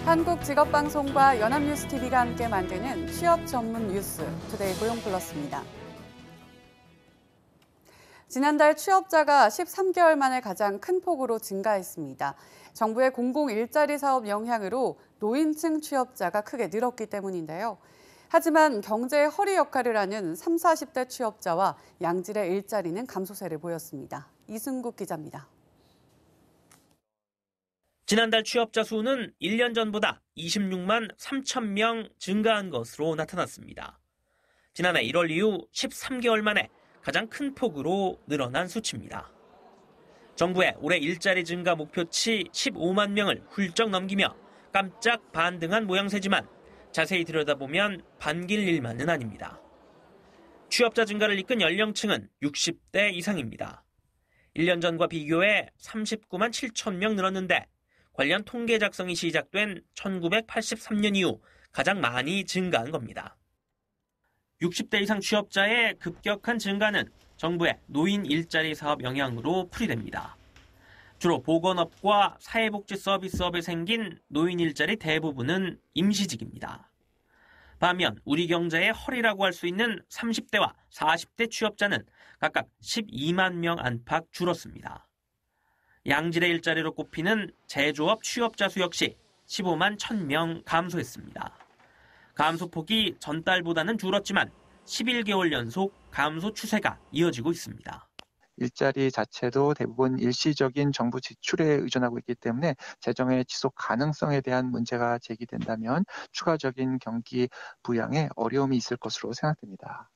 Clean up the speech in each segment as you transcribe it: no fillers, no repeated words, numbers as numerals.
한국직업방송과 연합뉴스TV가 함께 만드는 취업 전문 뉴스, 투데이 고용플러스입니다. 지난달 취업자가 13개월 만에 가장 큰 폭으로 증가했습니다. 정부의 공공 일자리 사업 영향으로 노인층 취업자가 크게 늘었기 때문인데요. 하지만 경제의 허리 역할을 하는 30, 40대 취업자와 양질의 일자리는 감소세를 보였습니다. 이승국 기자입니다. 지난달 취업자 수는 1년 전보다 26만 3천 명 증가한 것으로 나타났습니다. 지난해 1월 이후 13개월 만에 가장 큰 폭으로 늘어난 수치입니다. 정부의 올해 일자리 증가 목표치 15만 명을 훌쩍 넘기며 깜짝 반등한 모양새지만 자세히 들여다보면 반길 일만은 아닙니다. 취업자 증가를 이끈 연령층은 60대 이상입니다. 1년 전과 비교해 39만 7천 명 늘었는데 관련 통계 작성이 시작된 1983년 이후 가장 많이 증가한 겁니다. 60대 이상 취업자의 급격한 증가는 정부의 노인 일자리 사업 영향으로 풀이됩니다. 주로 보건업과 사회복지 서비스업에 생긴 노인 일자리 대부분은 임시직입니다. 반면 우리 경제의 허리라고 할 수 있는 30대와 40대 취업자는 각각 12만 명 안팎 줄었습니다. 양질의 일자리로 꼽히는 제조업 취업자 수 역시 15만 1,000명 감소했습니다. 감소폭이 전달보다는 줄었지만 11개월 연속 감소 추세가 이어지고 있습니다. 일자리 자체도 대부분 일시적인 정부 지출에 의존하고 있기 때문에 재정의 지속 가능성에 대한 문제가 제기된다면 추가적인 경기 부양에 어려움이 있을 것으로 생각됩니다.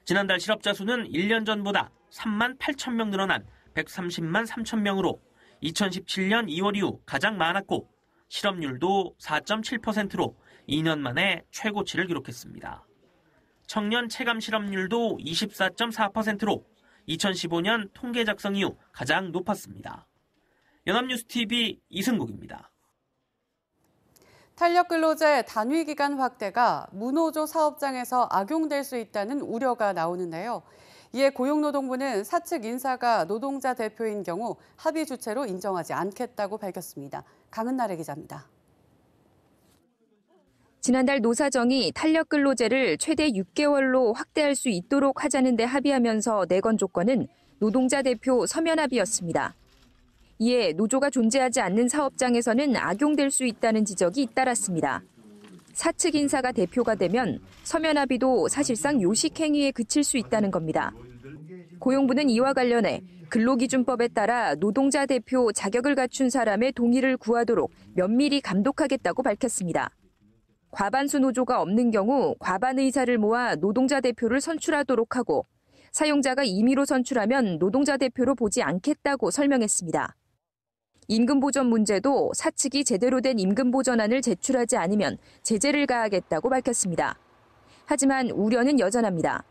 지난달 실업자 수는 1년 전보다 3만 8천 명 늘어난 130만 3천 명으로 2017년 2월 이후 가장 많았고 실업률도 4.7%로 2년 만에 최고치를 기록했습니다. 청년 체감 실업률도 24.4%로 2015년 통계 작성 이후 가장 높았습니다. 연합뉴스TV 이승국입니다. 탄력근로제 단위기간 확대가 무노조 사업장에서 악용될 수 있다는 우려가 나오는데요. 이에 고용노동부는 사측 인사가 노동자 대표인 경우 합의 주체로 인정하지 않겠다고 밝혔습니다. 강은나래 기자입니다. 지난달 노사정이 탄력근로제를 최대 6개월로 확대할 수 있도록 하자는 데 합의하면서 내건 조건은 노동자 대표 서면 합의였습니다. 이에 노조가 존재하지 않는 사업장에서는 악용될 수 있다는 지적이 잇따랐습니다. 사측 인사가 대표가 되면 서면 합의도 사실상 요식행위에 그칠 수 있다는 겁니다. 고용부는 이와 관련해 근로기준법에 따라 노동자 대표 자격을 갖춘 사람의 동의를 구하도록 면밀히 감독하겠다고 밝혔습니다. 과반수 노조가 없는 경우 과반 의사를 모아 노동자 대표를 선출하도록 하고 사용자가 임의로 선출하면 노동자 대표로 보지 않겠다고 설명했습니다. 임금보전 문제도 사측이 제대로 된 임금보전안을 제출하지 않으면 제재를 가하겠다고 밝혔습니다. 하지만 우려는 여전합니다.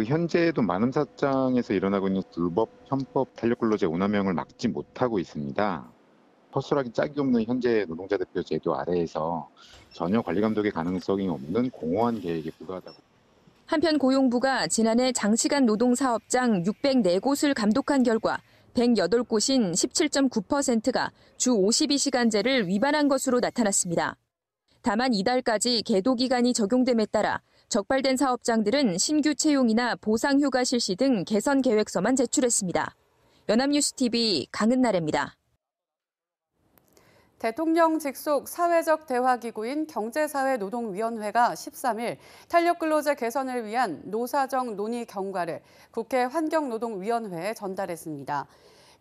현재에도 많은 사장에서 일어나고 있는 불법, 편법 탄력근로제 운항형을 막지 못하고 있습니다. 허술하기 짝이 없는 현재 노동자 대표 제도 아래에서 전혀 관리 감독의 가능성이 없는 공허한 계획에 불과하다고. 한편 고용부가 지난해 장시간 노동사업장 604곳을 감독한 결과 108곳인 17.9%가 주 52시간제를 위반한 것으로 나타났습니다. 다만 이달까지 계도 기간이 적용됨에 따라 적발된 사업장들은 신규 채용이나 보상휴가 실시 등 개선 계획서만 제출했습니다. 연합뉴스TV 강은나래입니다. 대통령 직속 사회적 대화기구인 경제사회노동위원회가 13일 탄력근로제 개선을 위한 노사정 논의 경과를 국회 환경노동위원회에 전달했습니다.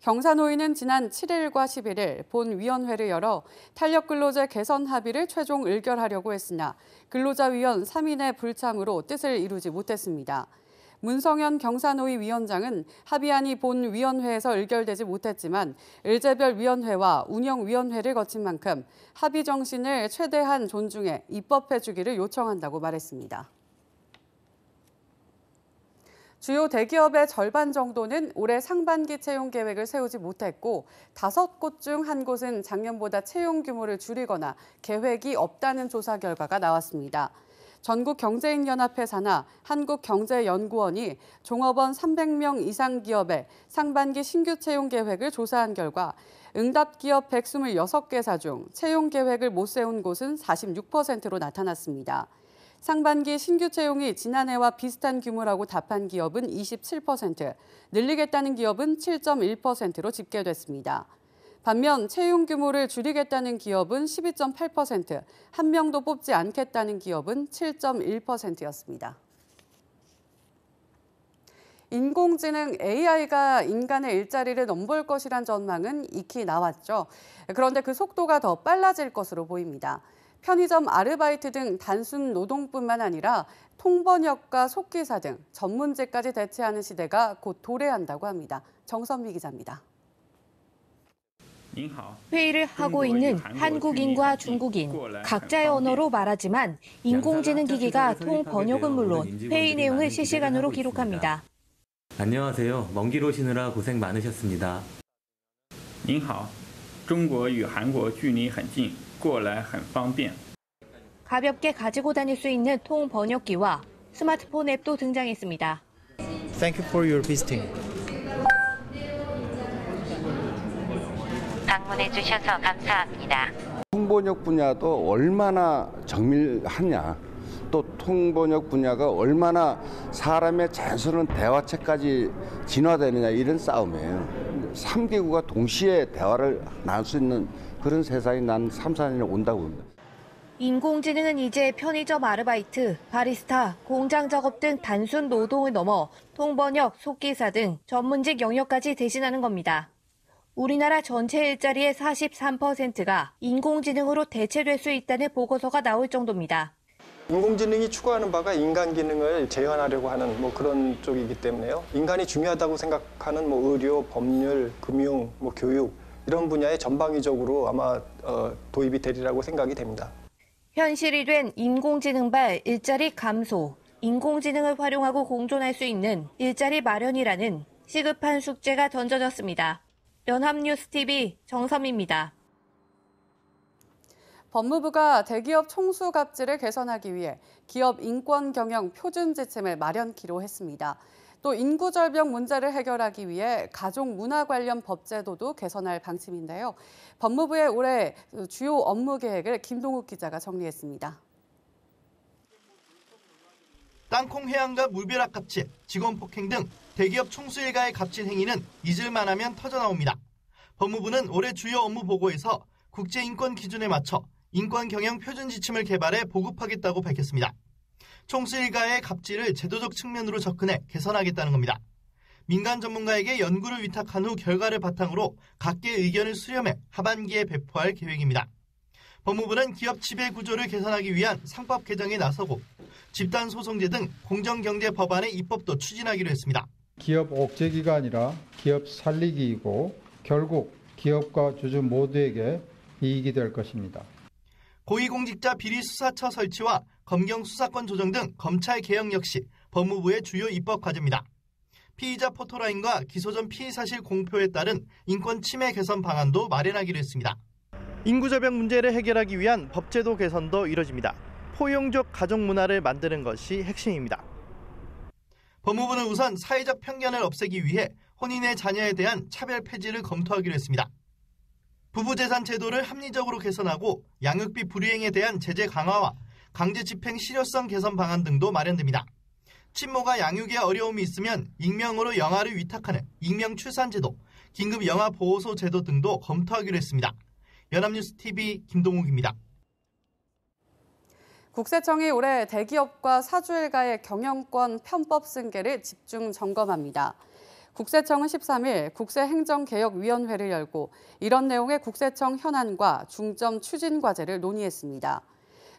경사노위는 지난 7일과 11일 본위원회를 열어 탄력근로제 개선 합의를 최종 의결하려고 했으나 근로자위원 3인의 불참으로 뜻을 이루지 못했습니다. 문성현 경사노위 위원장은 합의안이 본위원회에서 의결되지 못했지만 을제별 위원회와 운영위원회를 거친 만큼 합의 정신을 최대한 존중해 입법해 주기를 요청한다고 말했습니다. 주요 대기업의 절반 정도는 올해 상반기 채용 계획을 세우지 못했고 5곳 중 1곳은 작년보다 채용 규모를 줄이거나 계획이 없다는 조사 결과가 나왔습니다. 전국경제인연합회 산하 한국경제연구원이 종업원 300명 이상 기업의 상반기 신규 채용 계획을 조사한 결과 응답 기업 126개사 중 채용 계획을 못 세운 곳은 46%로 나타났습니다. 상반기 신규 채용이 지난해와 비슷한 규모라고 답한 기업은 27%, 늘리겠다는 기업은 7.1%로 집계됐습니다. 반면 채용 규모를 줄이겠다는 기업은 12.8%, 한 명도 뽑지 않겠다는 기업은 7.1%였습니다. 인공지능 AI가 인간의 일자리를 넘볼 것이란 전망은 익히 나왔죠. 그런데 그 속도가 더 빨라질 것으로 보입니다. 편의점 아르바이트 등 단순 노동뿐만 아니라 통번역과 속기사 등 전문직까지 대체하는 시대가 곧 도래한다고 합니다. 정선미 기자입니다. 회의를 하고 있는 한국인과 중국인, 각자의 언어로 말하지만 인공지능 기기가 통번역은 물론 회의 내용을 실시간으로 기록합니다. 안녕하세요. 먼 길 오시느라 고생 많으셨습니다. 您好，中国与韩国距离很近，过来很方便。 가볍게 가지고 다닐 수 있는 통번역기와 스마트폰 앱도 등장했습니다. Thank you for your visiting. 방문해 주셔서 감사합니다. 통번역 분야도 얼마나 정밀하냐, 또 통번역 분야가 얼마나 사람의 자연스러운 대화체까지 진화되느냐, 이런 싸움이에요. 3개국가 동시에 대화를 나눌 수 있는 그런 세상이 난 3, 4년에 온다고 봅니다. 인공지능은 이제 편의점 아르바이트, 바리스타, 공장 작업 등 단순 노동을 넘어 통번역, 속기사 등 전문직 영역까지 대신하는 겁니다. 우리나라 전체 일자리의 43%가 인공지능으로 대체될 수 있다는 보고서가 나올 정도입니다. 인공지능이 추구하는 바가 인간 기능을 재현하려고 하는 그런 쪽이기 때문에요. 인간이 중요하다고 생각하는 의료, 법률, 금융, 교육 이런 분야에 전방위적으로 아마 도입이 되리라고 생각이 됩니다. 현실이 된 인공지능발 일자리 감소, 인공지능을 활용하고 공존할 수 있는 일자리 마련이라는 시급한 숙제가 던져졌습니다. 연합뉴스TV 정선미입니다. 법무부가 대기업 총수갑질을 개선하기 위해 기업 인권 경영 표준 지침을 마련키로 했습니다. 또 인구 절벽 문제를 해결하기 위해 가족 문화 관련 법 제도도 개선할 방침인데요. 법무부의 올해 주요 업무 계획을 김동욱 기자가 정리했습니다. 땅콩 해양과 물벼락 갑질, 직원 폭행 등 대기업 총수 일가의 갑질 행위는 잊을만 하면 터져나옵니다. 법무부는 올해 주요 업무 보고에서 국제인권 기준에 맞춰 인권 경영 표준 지침을 개발해 보급하겠다고 밝혔습니다. 총수 일가의 갑질을 제도적 측면으로 접근해 개선하겠다는 겁니다. 민간 전문가에게 연구를 위탁한 후 결과를 바탕으로 각계의 의견을 수렴해 하반기에 배포할 계획입니다. 법무부는 기업 지배 구조를 개선하기 위한 상법 개정에 나서고 집단소송제 등 공정경제 법안의 입법도 추진하기로 했습니다. 기업 옥죄기가 아니라 기업 살리기이고 결국 기업과 주주 모두에게 이익이 될 것입니다. 고위공직자 비리수사처 설치와 검경 수사권 조정 등 검찰 개혁 역시 법무부의 주요 입법 과제입니다. 피의자 포토라인과 기소 전 피의 사실 공표에 따른 인권 침해 개선 방안도 마련하기로 했습니다. 인구 절벽 문제를 해결하기 위한 법제도 개선도 이뤄집니다. 포용적 가족 문화를 만드는 것이 핵심입니다. 법무부는 우선 사회적 편견을 없애기 위해 혼인의 자녀에 대한 차별 폐지를 검토하기로 했습니다. 부부재산 제도를 합리적으로 개선하고 양육비 불이행에 대한 제재 강화와 강제 집행 실효성 개선 방안 등도 마련됩니다. 친모가 양육에 어려움이 있으면 익명으로 영아를 위탁하는 익명 출산제도, 긴급 영아 보호소 제도 등도 검토하기로 했습니다. 연합뉴스TV 김동욱입니다. 국세청이 올해 대기업과 사주일가의 경영권 편법 승계를 집중 점검합니다. 국세청은 13일 국세행정개혁위원회를 열고 이런 내용의 국세청 현안과 중점 추진 과제를 논의했습니다.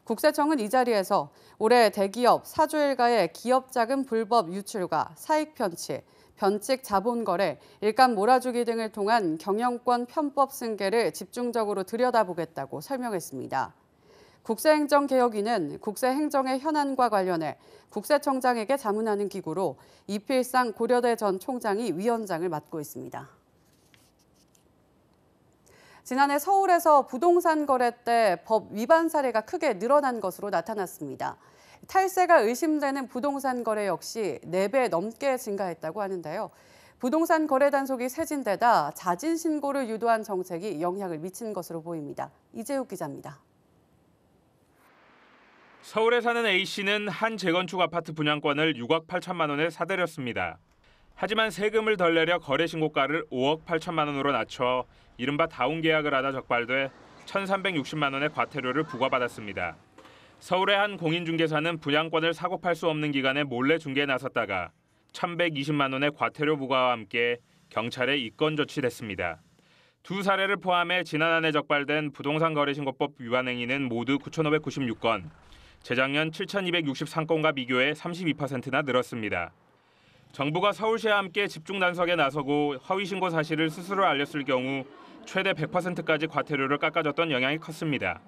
국세청은 이 자리에서 올해 대기업 사주일가의 기업자금 불법 유출과 사익 편취, 변칙 자본거래, 일감 몰아주기 등을 통한 경영권 편법 승계를 집중적으로 들여다보겠다고 설명했습니다. 국세행정개혁위는 국세행정의 현안과 관련해 국세청장에게 자문하는 기구로 이필상 고려대 전 총장이 위원장을 맡고 있습니다. 지난해 서울에서 부동산 거래 때 법 위반 사례가 크게 늘어난 것으로 나타났습니다. 탈세가 의심되는 부동산 거래 역시 4배 넘게 증가했다고 하는데요. 부동산 거래 단속이 세진되다 자진 신고를 유도한 정책이 영향을 미친 것으로 보입니다. 이재욱 기자입니다. 서울에 사는 A씨는 한 재건축 아파트 분양권을 6억 8천만 원에 사들였습니다. 하지만 세금을 덜 내려 거래 신고가를 5억 8천만 원으로 낮춰 이른바 다운 계약을 하다 적발돼 1,360만 원의 과태료를 부과받았습니다. 서울의 한 공인중개사는 분양권을 사고 팔 수 없는 기간에 몰래 중개에 나섰다가 1,120만 원의 과태료 부과와 함께 경찰에 입건 조치됐습니다. 두 사례를 포함해 지난 한 해 적발된 부동산 거래신고법 위반 행위는 모두 9,596건, 재작년 7,263건과 비교해 32%나 늘었습니다. 정부가 서울시와 함께 집중 단속에 나서고 허위 신고 사실을 스스로 알렸을 경우 최대 100%까지 과태료를 깎아줬던 영향이 컸습니다.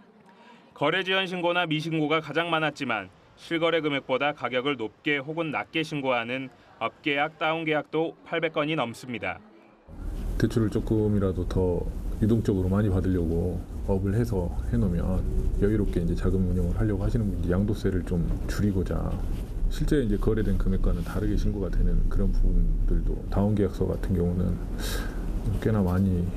거래 지연 신고나 미신고가 가장 많았지만 실거래 금액보다 가격을 높게 혹은 낮게 신고하는 업계약, 다운계약도 800건이 넘습니다. 대출을 조금이라도 더 유동적으로 많이 받으려고 업을 해서 해놓으면 여유롭게 이제 자금 운용을 하려고 하시는 분들 양도세를 좀 줄이고자 실제 이제 거래된 금액과는 다르게 신고가 되는 그런 부분들도 다운계약서 같은 경우는 꽤나 많이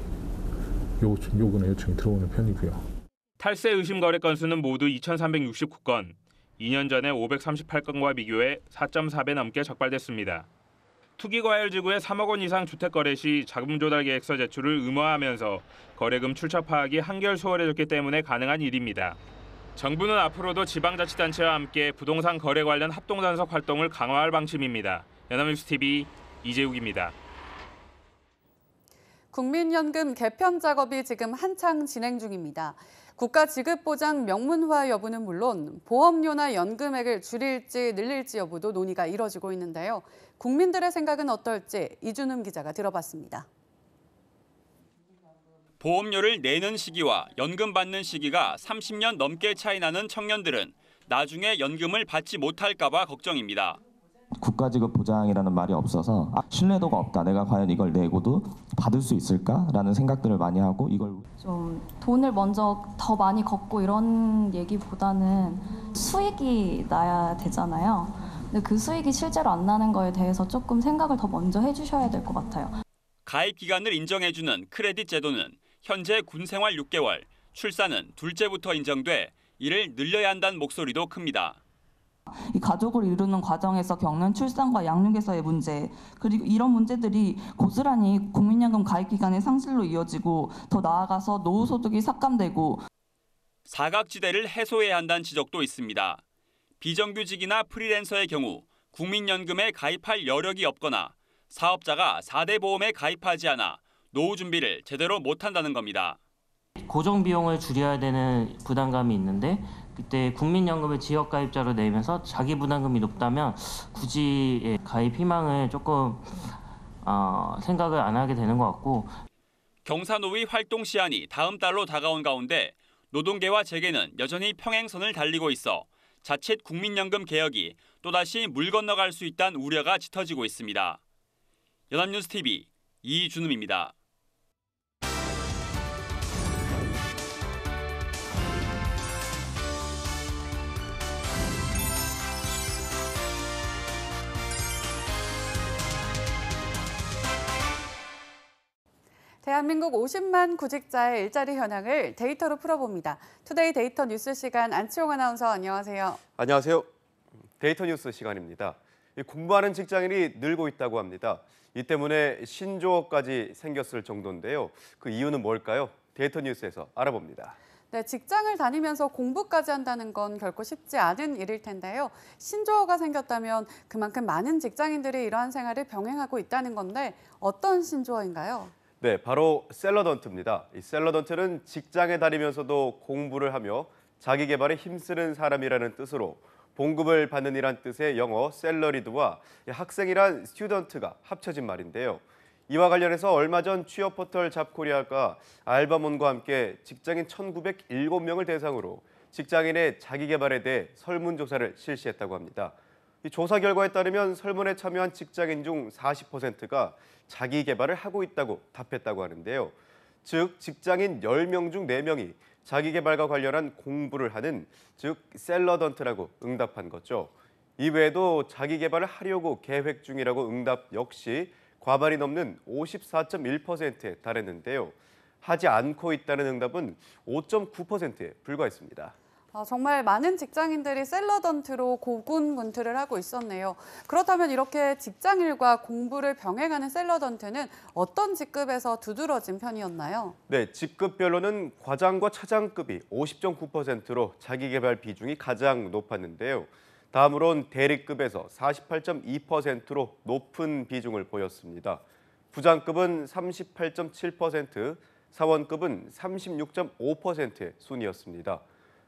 요구나 요청이 들어오는 편이고요. 탈세 의심 거래 건수는 모두 2,369건, 2년 전에 538건과 비교해 4.4배 넘게 적발됐습니다. 투기과열지구의 3억 원 이상 주택 거래 시 자금 조달 계획서 제출을 의무화하면서 거래금 출처 파악이 한결 수월해졌기 때문에 가능한 일입니다. 정부는 앞으로도 지방자치단체와 함께 부동산 거래 관련 합동단속 활동을 강화할 방침입니다. 연합뉴스TV 이재욱입니다. 국민연금 개편 작업이 지금 한창 진행 중입니다. 국가 지급보장 명문화 여부는 물론 보험료나 연금액을 줄일지 늘릴지 여부도 논의가 이뤄지고 있는데요. 국민들의 생각은 어떨지 이준음 기자가 들어봤습니다. 보험료를 내는 시기와 연금 받는 시기가 30년 넘게 차이 나는 청년들은 나중에 연금을 받지 못할까 봐 걱정입니다. 국가지급 보장이라는 말이 없어서 신뢰도가 없다. 내가 과연 이걸 내고도 받을 수 있을까라는 생각들을 많이 하고 이걸 좀 돈을 먼저 더 많이 걷고 이런 얘기보다는 수익이 나야 되잖아요. 근데 그 수익이 실제로 안 나는 거에 대해서 조금 생각을 더 먼저 해주셔야 될 것 같아요. 가입 기간을 인정해주는 크레딧 제도는 현재 군 생활 6개월, 출산은 둘째부터 인정돼 이를 늘려야 한다는 목소리도 큽니다. 이 가족을 이루는 과정에서 겪는 출산과 양육에서의 문제, 그리고 이런 문제들이 고스란히 국민연금 가입 기간의 상실로 이어지고 더 나아가서 노후소득이 삭감되고 사각지대를 해소해야 한다는 지적도 있습니다. 비정규직이나 프리랜서의 경우 국민연금에 가입할 여력이 없거나 사업자가 4대 보험에 가입하지 않아 노후 준비를 제대로 못한다는 겁니다. 고정 비용을 줄여야 되는 부담감이 있는데 그때 국민연금을 지역가입자로 내면서 자기 부담금이 높다면 굳이 가입 희망을 조금 생각을 안 하게 되는 것 같고 경사노위 활동 시한이 다음 달로 다가온 가운데 노동계와 재계는 여전히 평행선을 달리고 있어 자칫 국민연금 개혁이 또다시 물 건너갈 수 있다는 우려가 짙어지고 있습니다. 연합뉴스TV 이준음입니다. 대한민국 50만 구직자의 일자리 현황을 데이터로 풀어봅니다. 투데이 데이터 뉴스 시간 안치홍 아나운서 안녕하세요. 안녕하세요. 데이터 뉴스 시간입니다. 공부하는 직장인이 늘고 있다고 합니다. 이 때문에 신조어까지 생겼을 정도인데요. 그 이유는 뭘까요? 데이터 뉴스에서 알아봅니다. 네, 직장을 다니면서 공부까지 한다는 건 결코 쉽지 않은 일일 텐데요. 신조어가 생겼다면 그만큼 많은 직장인들이 이러한 생활을 병행하고 있다는 건데 어떤 신조어인가요? 네, 바로 샐러던트입니다. 이 샐러던트는 직장에 다니면서도 공부를 하며 자기 개발에 힘쓰는 사람이라는 뜻으로 봉급을 받는 이란 뜻의 영어 샐러리드와 학생이란 스튜던트가 합쳐진 말인데요. 이와 관련해서 얼마 전 취업 포털 잡코리아가 알바몬과 함께 직장인 1,907명을 대상으로 직장인의 자기 개발에 대해 설문조사를 실시했다고 합니다. 이 조사 결과에 따르면 설문에 참여한 직장인 중 40%가 자기 개발을 하고 있다고 답했다고 하는데요. 즉 직장인 10명 중 4명이 자기 개발과 관련한 공부를 하는, 즉 셀러던트라고 응답한 거죠. 이외에도 자기 개발을 하려고 계획 중이라고 응답 역시 과반이 넘는 54.1%에 달했는데요. 하지 않고 있다는 응답은 5.9%에 불과했습니다. 정말 많은 직장인들이 셀러던트로 고군분투를 하고 있었네요. 그렇다면 이렇게 직장일과 공부를 병행하는 셀러던트는 어떤 직급에서 두드러진 편이었나요? 네, 직급별로는 과장과 차장급이 50.9%로 자기 개발 비중이 가장 높았는데요. 다음으론 대리급에서 48.2%로 높은 비중을 보였습니다. 부장급은 38.7%, 사원급은 36.5%의 순이었습니다.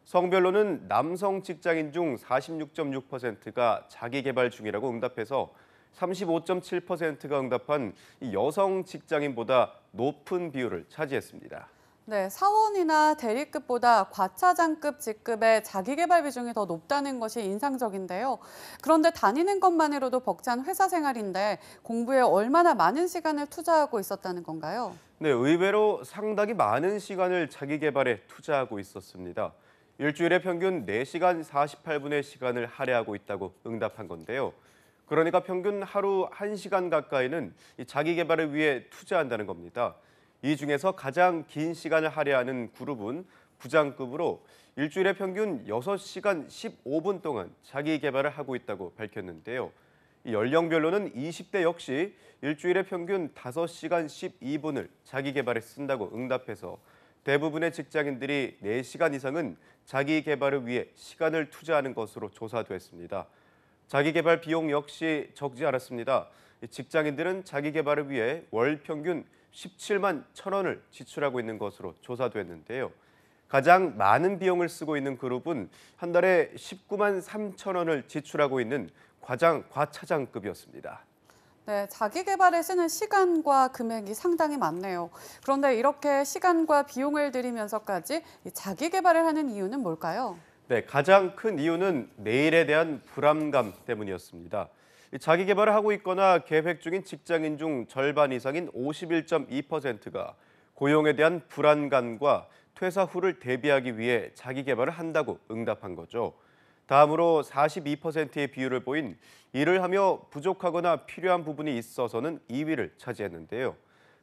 성별로는 남성 직장인 중 46.6%가 자기 개발 중이라고 응답해서 35.7%가 응답한 여성 직장인보다 높은 비율을 차지했습니다. 네, 사원이나 대리급보다 과차장급 직급의 자기개발 비중이 더 높다는 것이 인상적인데요. 그런데 다니는 것만으로도 벅찬 회사 생활인데 공부에 얼마나 많은 시간을 투자하고 있었다는 건가요? 네, 의외로 상당히 많은 시간을 자기 개발에 투자하고 있었습니다. 일주일에 평균 4시간 48분의 시간을 할애하고 있다고 응답한 건데요. 그러니까 평균 하루 1시간 가까이는 자기 개발을 위해 투자한다는 겁니다. 이 중에서 가장 긴 시간을 할애하는 그룹은 부장급으로 일주일에 평균 6시간 15분 동안 자기 개발을 하고 있다고 밝혔는데요. 연령별로는 20대 역시 일주일에 평균 5시간 12분을 자기 개발에 쓴다고 응답해서 대부분의 직장인들이 4시간 이상은 자기 개발을 위해 시간을 투자하는 것으로 조사됐습니다. 자기 개발 비용 역시 적지 않았습니다. 직장인들은 자기 개발을 위해 월 평균 17만 1,000원을 지출하고 있는 것으로 조사됐는데요. 가장 많은 비용을 쓰고 있는 그룹은 한 달에 19만 3,000원을 지출하고 있는 과차장급이었습니다. 네, 자기 개발에 쓰는 시간과 금액이 상당히 많네요. 그런데 이렇게 시간과 비용을 들이면서까지 자기 개발을 하는 이유는 뭘까요? 네, 가장 큰 이유는 내일에 대한 불안감 때문이었습니다. 자기 개발을 하고 있거나 계획 중인 직장인 중 절반 이상인 51.2%가 고용에 대한 불안감과 퇴사 후를 대비하기 위해 자기 개발을 한다고 응답한 거죠. 다음으로 42%의 비율을 보인 일을 하며 부족하거나 필요한 부분이 있어서는 2위를 차지했는데요.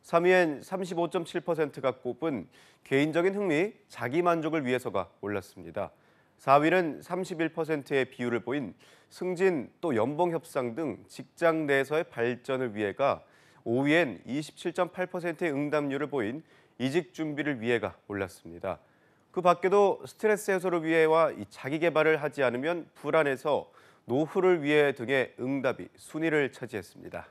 3위엔 35.7%가 꼽은 개인적인 흥미, 자기 만족을 위해서가 올랐습니다. 4위는 31%의 비율을 보인 승진 또 연봉 협상 등 직장 내에서의 발전을 위해가 5위엔 27.8%의 응답률을 보인 이직 준비를 위해가 올랐습니다. 그 밖에도 스트레스 해소를 위해와 자기 개발을 하지 않으면 불안해서 노후를 위해 등의 응답이 순위를 차지했습니다.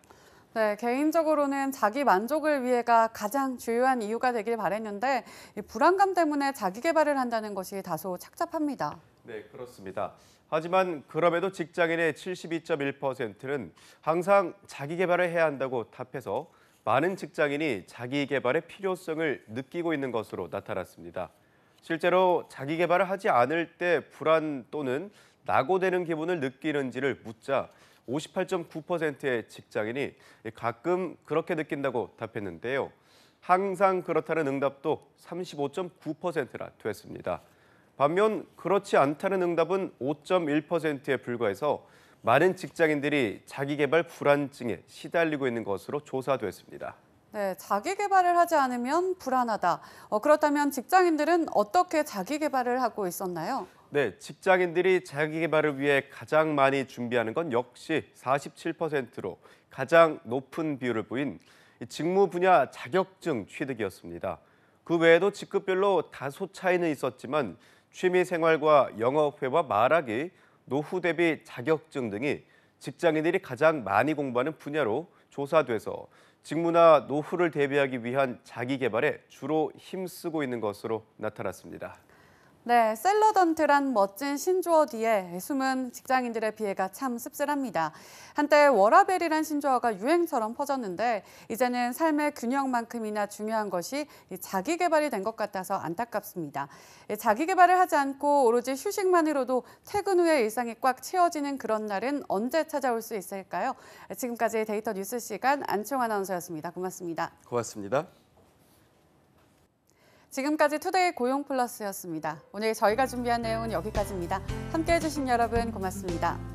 네, 개인적으로는 자기 만족을 위해가 가장 주요한 이유가 되길 바랬는데 이 불안감 때문에 자기 개발을 한다는 것이 다소 착잡합니다. 네, 그렇습니다. 하지만 그럼에도 직장인의 72.1%는 항상 자기 개발을 해야 한다고 답해서 많은 직장인이 자기 개발의 필요성을 느끼고 있는 것으로 나타났습니다. 실제로 자기 개발을 하지 않을 때 불안 또는 낙오되는 기분을 느끼는지를 묻자 58.9%의 직장인이 가끔 그렇게 느낀다고 답했는데요. 항상 그렇다는 응답도 35.9%나 됐습니다. 반면 그렇지 않다는 응답은 5.1%에 불과해서 많은 직장인들이 자기 개발 불안증에 시달리고 있는 것으로 조사됐습니다. 네, 자기 개발을 하지 않으면 불안하다. 그렇다면 직장인들은 어떻게 자기 개발을 하고 있었나요? 네, 직장인들이 자기 개발을 위해 가장 많이 준비하는 건 역시 47%로 가장 높은 비율을 보인 직무 분야 자격증 취득이었습니다. 그 외에도 직급별로 다소 차이는 있었지만 취미 생활과 영어회화 말하기, 노후 대비 자격증 등이 직장인들이 가장 많이 공부하는 분야로 조사돼서 직무나 노후를 대비하기 위한 자기 개발에 주로 힘쓰고 있는 것으로 나타났습니다. 네, 셀러던트란 멋진 신조어 뒤에 숨은 직장인들의 비애가 참 씁쓸합니다. 한때 워라밸이란 신조어가 유행처럼 퍼졌는데 이제는 삶의 균형만큼이나 중요한 것이 자기 개발이 된 것 같아서 안타깝습니다. 자기 개발을 하지 않고 오로지 휴식만으로도 퇴근 후의 일상이 꽉 채워지는 그런 날은 언제 찾아올 수 있을까요? 지금까지 데이터 뉴스 시간 안치홍 아나운서였습니다. 고맙습니다. 고맙습니다. 지금까지 투데이 고용 플러스였습니다. 오늘 저희가 준비한 내용은 여기까지입니다. 함께해 주신 여러분 고맙습니다.